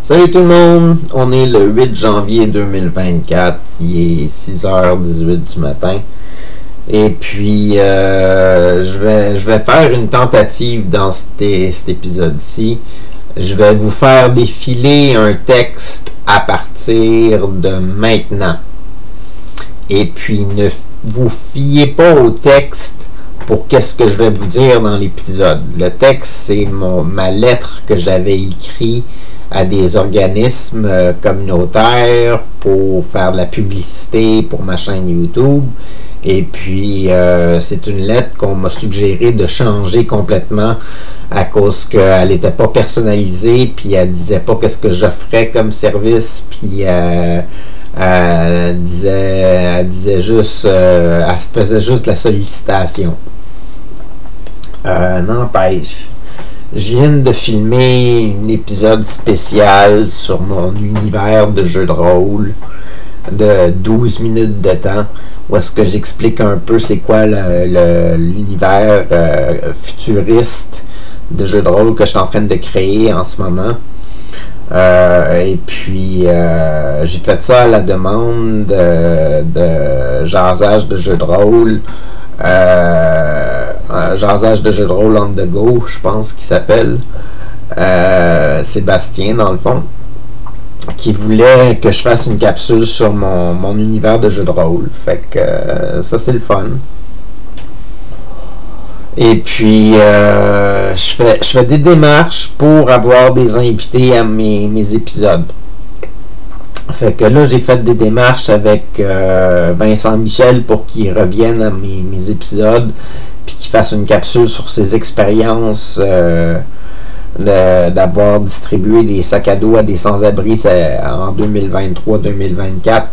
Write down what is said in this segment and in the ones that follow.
Salut tout le monde, on est le 8 janvier 2024, il est 6h18 du matin. Et puis, je vais faire une tentative dans cet épisode-ci. Je vais vous faire défiler un texte à partir de maintenant. Et puis, ne vous fiez pas au texte pour qu'est-ce que je vais vous dire dans l'épisode. Le texte, c'est ma lettre que j'avais écrite à des organismes communautaires pour faire de la publicité pour ma chaîne YouTube. Et puis, c'est une lettre qu'on m'a suggéré de changer complètement à cause qu'elle n'était pas personnalisée, puis elle disait pas qu'est-ce que j'offrais comme service, puis elle disait juste, elle faisait juste la sollicitation. N'empêche, je viens de filmer un épisode spécial sur mon univers de jeu de rôle de 12 minutes de temps, où est-ce que j'explique un peu c'est quoi l'univers futuriste de jeu de rôle que je suis en train de créer en ce moment. Et puis j'ai fait ça à la demande de Jasage de jeu de rôle. Jasage de jeu de rôle on the go, je pense qu'il s'appelle Sébastien dans le fond, qui voulait que je fasse une capsule sur mon univers de jeu de rôle. Fait que ça c'est le fun. Et puis je fais des démarches pour avoir des invités à mes épisodes. Fait que là, j'ai fait des démarches avec Vincent Michel pour qu'il revienne à mes épisodes, puis qu'il fasse une capsule sur ses expériences d'avoir distribué des sacs à dos à des sans-abri en 2023-2024,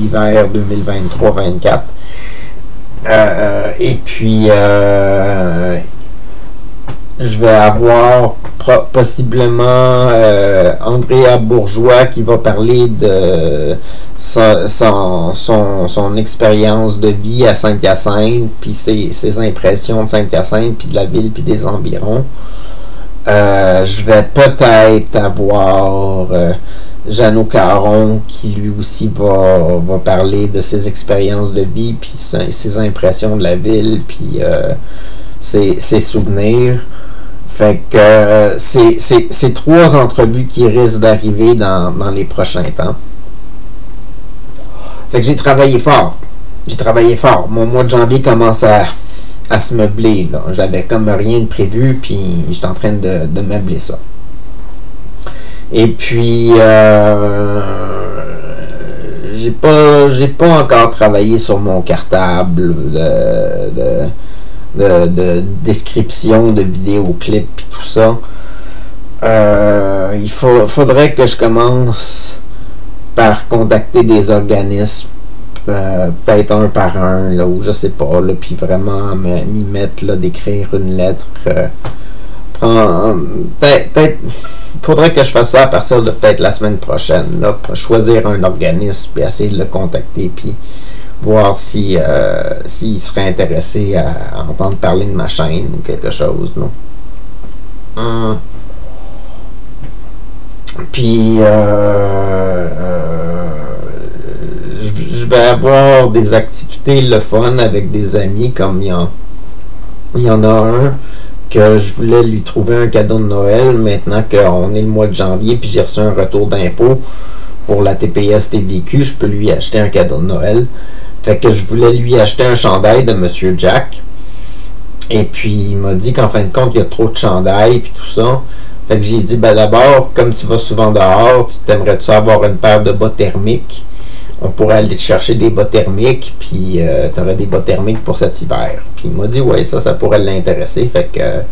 hiver 2023-24. Et puis je vais avoir possiblement Andrea Bourgeois qui va parler de son expérience de vie à Saint-Hyacinthe, puis ses impressions de Saint-Hyacinthe, puis de la ville, puis des environs. Je vais peut-être avoir Jeannot Caron qui lui aussi va parler de ses expériences de vie, puis ses impressions de la ville, puis ses souvenirs. Fait que c'est trois entrevues qui risquent d'arriver dans les prochains temps. Fait que j'ai travaillé fort. Mon mois de janvier commence à se meubler, là. J'avais comme rien de prévu, puis j'étais en train de meubler ça. Et puis j'ai pas encore travaillé sur mon cartable de description de vidéoclips et tout ça. Il faudrait que je commence par contacter des organismes, peut-être un par un, là, ou je sais pas, là, puis vraiment m'y mettre, là, d'écrire une lettre. Peut-être faudrait que je fasse ça à partir de peut-être la semaine prochaine, là, pour choisir un organisme et essayer de le contacter, puis voir s'il serait intéressé à entendre parler de ma chaîne ou quelque chose, non? Puis je vais avoir des activités le fun avec des amis, comme il y en a un que je voulais lui trouver un cadeau de Noël maintenant qu'on est le mois de janvier, puis j'ai reçu un retour d'impôt pour la TPS TVQ, je peux lui acheter un cadeau de Noël. Fait que je voulais lui acheter un chandail de Monsieur Jack. Et puis il m'a dit qu'en fin de compte, il y a trop de chandails puis tout ça. Fait que j'ai dit, d'abord, comme tu vas souvent dehors, tu t'aimerais-tu avoir une paire de bas thermiques? On pourrait aller te chercher des bas thermiques, puis tu aurais des bas thermiques pour cet hiver. Puis il m'a dit, ouais, ça pourrait l'intéresser. Fait que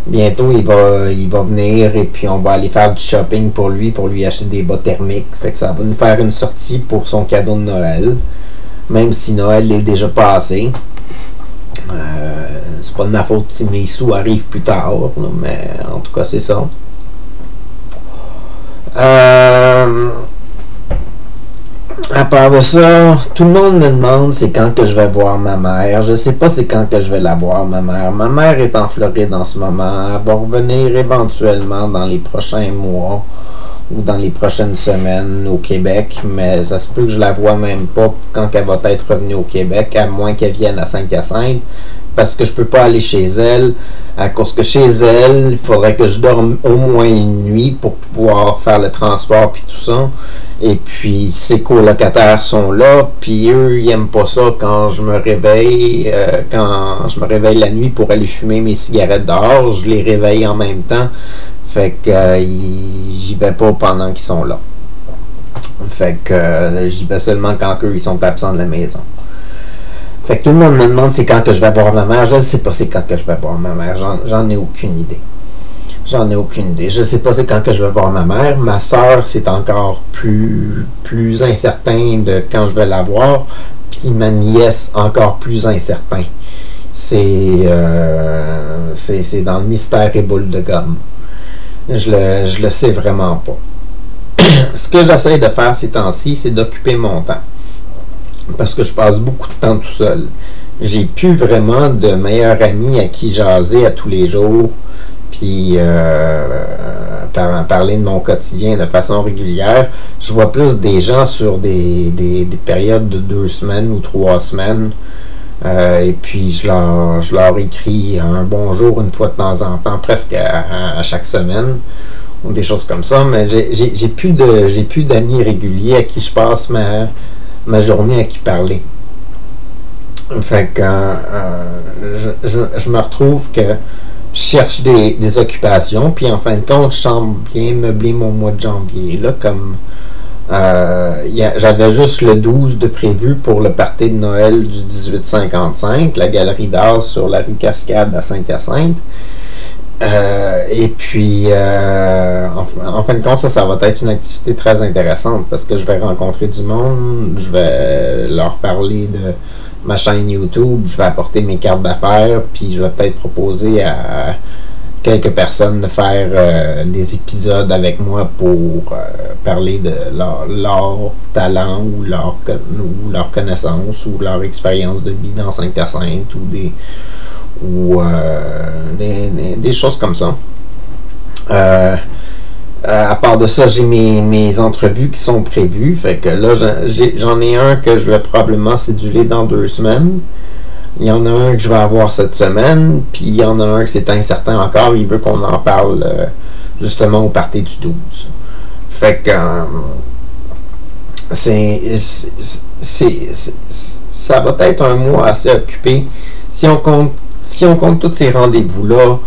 bientôt, il va venir et puis on va aller faire du shopping pour lui acheter des bas thermiques. Fait que ça va nous faire une sortie pour son cadeau de Noël. Même si Noël est déjà passé. C'est pas de ma faute si mes sous arrivent plus tard, là, mais en tout cas, c'est ça. À part de ça, tout le monde me demande c'est quand que je vais voir ma mère. Je sais pas c'est quand que je vais la voir, ma mère. Ma mère est en Floride en ce moment. Elle va revenir éventuellement dans les prochains mois ou dans les prochaines semaines au Québec, mais ça se peut que je la vois même pas quand elle va être revenue au Québec, à moins qu'elle vienne à Saint-Hyacinthe, parce que je peux pas aller chez elle, à cause que chez elle, il faudrait que je dorme au moins une nuit pour pouvoir faire le transport puis tout ça. Et puis ses colocataires sont là, puis eux, ils aiment pas ça quand je me réveille, la nuit pour aller fumer mes cigarettes dehors, je les réveille en même temps. Fait que j'y vais pas pendant qu'ils sont là. Fait que j'y vais seulement quand eux ils sont absents de la maison. Fait que tout le monde me demande c'est quand que je vais voir ma mère. Je ne sais pas c'est quand que je vais voir ma mère. J'en ai aucune idée. J'en ai aucune idée. Je sais pas c'est quand que je vais voir ma mère. Ma soeur, c'est encore plus incertain de quand je vais la voir. Puis ma nièce, encore plus incertain. C'est dans le mystère et boule de gomme. Je le sais vraiment pas. Ce que j'essaie de faire ces temps-ci, c'est d'occuper mon temps. Parce que je passe beaucoup de temps tout seul. J'ai plus vraiment de meilleur ami à qui jaser à tous les jours, puis parler de mon quotidien de façon régulière. Je vois plus des gens sur des périodes de 2 semaines ou 3 semaines. Et puis je leur écris un bonjour une fois de temps en temps, presque à chaque semaine, ou des choses comme ça, mais j'ai plus d'amis réguliers à qui je passe ma journée à qui parler. Fait que je me retrouve que je cherche des occupations, puis en fin de compte, je semble bien meubler mon mois de janvier. Là, comme j'avais juste le 12 de prévu pour le party de Noël du 1855, la galerie d'art sur la rue Cascade à Saint-Hyacinthe. Et puis, en fin de compte, ça va être une activité très intéressante parce que je vais rencontrer du monde, je vais leur parler de ma chaîne YouTube, je vais apporter mes cartes d'affaires, puis je vais peut-être proposer à quelques personnes de faire des épisodes avec moi pour parler de leur talent ou leur connaissance ou leur expérience de vie dans Saint-Hyacinthe ou des choses comme ça. À part de ça, j'ai mes entrevues qui sont prévues. Fait que là, j'en ai un que je vais probablement céduler dans 2 semaines. Il y en a un que je vais avoir cette semaine, puis il y en a un que c'est incertain encore. Il veut qu'on en parle justement au party du 12. Fait que ça va être un mois assez occupé. Si on compte tous ces rendez-vous-là,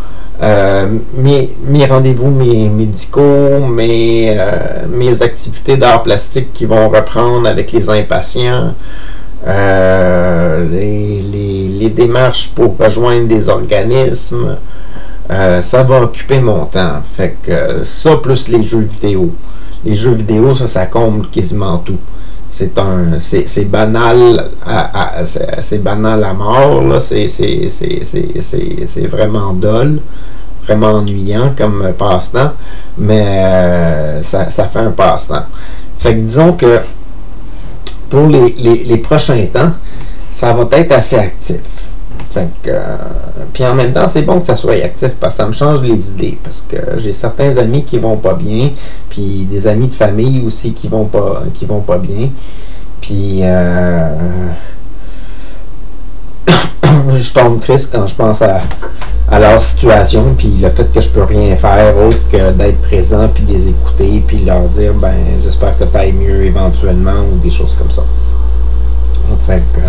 mes rendez-vous médicaux, mes activités d'art plastique qui vont reprendre avec les impatients, les démarches pour rejoindre des organismes, ça va occuper mon temps. Fait que ça plus les jeux vidéo. Les jeux vidéo, ça comble quasiment tout. C'est banal c'est banal à mort, là. C'est vraiment dole, vraiment ennuyant comme passe-temps, mais ça fait un passe-temps. Fait que disons que pour les prochains temps, ça va être assez actif. Puis en même temps, c'est bon que ça soit actif parce que ça me change les idées. Parce que j'ai certains amis qui vont pas bien, puis des amis de famille aussi qui vont pas bien. Puis je tombe triste quand je pense à leur situation, puis le fait que je peux rien faire autre que d'être présent, puis les écouter, puis leur dire ben j'espère que tu ailles mieux éventuellement ou des choses comme ça. Fait que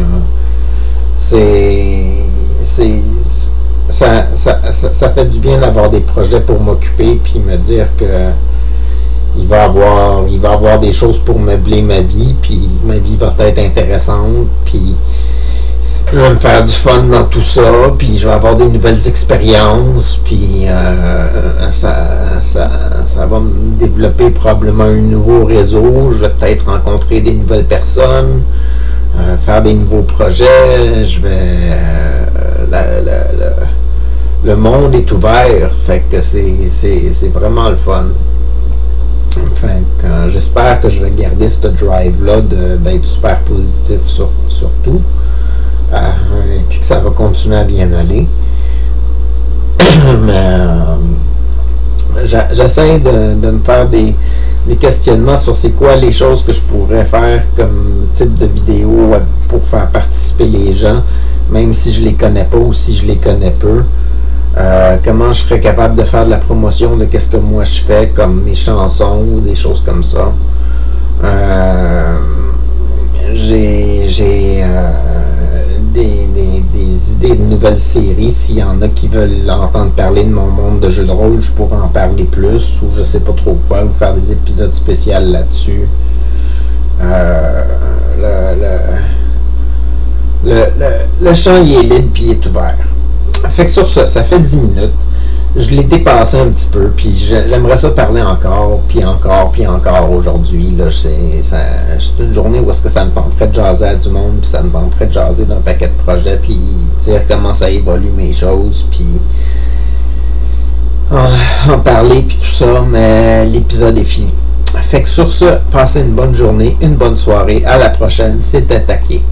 ça fait du bien d'avoir des projets pour m'occuper puis me dire que il va y avoir des choses pour meubler ma vie, puis ma vie va être intéressante, puis je vais me faire du fun dans tout ça, puis je vais avoir des nouvelles expériences, puis ça va me développer probablement un nouveau réseau, je vais peut-être rencontrer des nouvelles personnes, faire des nouveaux projets, le monde est ouvert, fait que c'est vraiment le fun. Enfin, j'espère que je vais garder ce drive-là d'être super positif sur tout. Et puis que ça va continuer à bien aller. Mais j'essaie de me faire des questionnements sur c'est quoi les choses que je pourrais faire comme type de vidéo pour faire participer les gens, même si je les connais pas ou si je les connais peu. Comment je serais capable de faire de la promotion de qu'est-ce que moi je fais, comme mes chansons ou des choses comme ça. J'ai des idées de nouvelles séries. S'il y en a qui veulent entendre parler de mon monde de jeux de rôle, je pourrais en parler plus, ou je sais pas trop quoi, ou faire des épisodes spéciaux là-dessus. Le champ il est libre puis il est ouvert. Fait que sur ça fait 10 minutes. Je l'ai dépassé un petit peu, puis j'aimerais ça parler encore, puis encore aujourd'hui. C'est une journée où est-ce que ça me tenterait de jaser à du monde, puis ça me tenterait de jaser d'un paquet de projets, puis dire comment ça évolue mes choses, puis en parler, puis tout ça, mais l'épisode est fini. Fait que sur ça, passez une bonne journée, une bonne soirée, à la prochaine, c'est Attaqué.